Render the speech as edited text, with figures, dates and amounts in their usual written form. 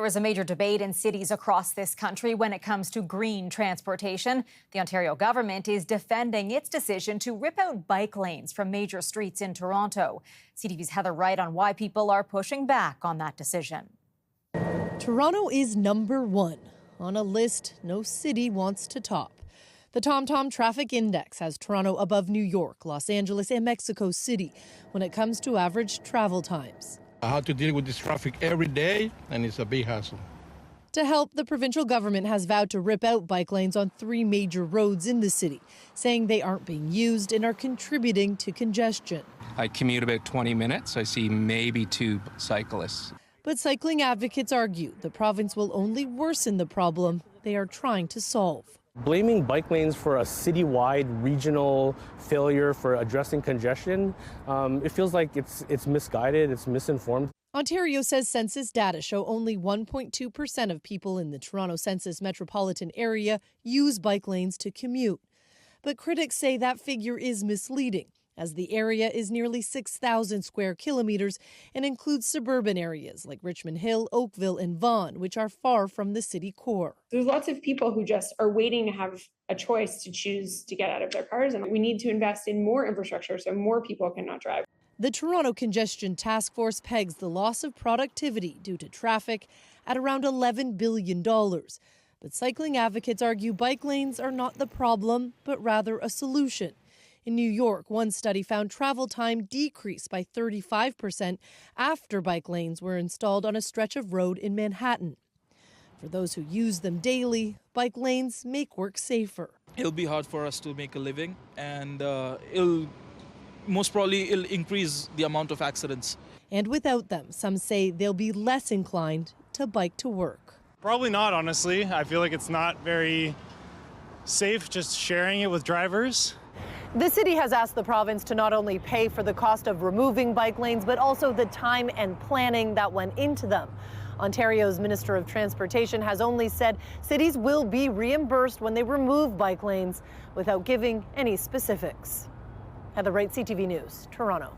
There is a major debate in cities across this country when it comes to green transportation. The Ontario government is defending its decision to rip out bike lanes from major streets in Toronto. CTV's Heather Wright on why people are pushing back on that decision. Toronto is number one on a list no city wants to top. The TomTom Traffic Index has Toronto above New York, Los Angeles, and Mexico City when it comes to average travel times. I have to deal with this traffic every day, and it's a big hassle. To help, the provincial government has vowed to rip out bike lanes on 3 major roads in the city, saying they aren't being used and are contributing to congestion. I commute about 20 minutes. I see maybe 2 cyclists. But cycling advocates argue the province will only worsen the problem they are trying to solve. Blaming bike lanes for a citywide regional failure for addressing congestion, it feels like it's misguided, it's misinformed. Ontario says census data show only 1.2% of people in the Toronto census metropolitan area use bike lanes to commute. But critics say that figure is misleading, as the area is nearly 6,000 square kilometers and includes suburban areas like Richmond Hill, Oakville, and Vaughan, which are far from the city core. There's lots of people who just are waiting to have a choice to choose to get out of their cars, and we need to invest in more infrastructure so more people cannot drive. The Toronto Congestion Task Force pegs the loss of productivity due to traffic at around $11 billion. But cycling advocates argue bike lanes are not the problem, but rather a solution. In New York, one study found travel time decreased by 35% after bike lanes were installed on a stretch of road in Manhattan. For those who use them daily, bike lanes make work safer. It'll be hard for us to make a living, and it'll increase the amount of accidents. And without them, some say they'll be less inclined to bike to work. Probably not, honestly. I feel like it's not very safe just sharing it with drivers. The city has asked the province to not only pay for the cost of removing bike lanes, but also the time and planning that went into them. Ontario's Minister of Transportation has only said cities will be reimbursed when they remove bike lanes without giving any specifics. Heather Wright, CTV News, Toronto.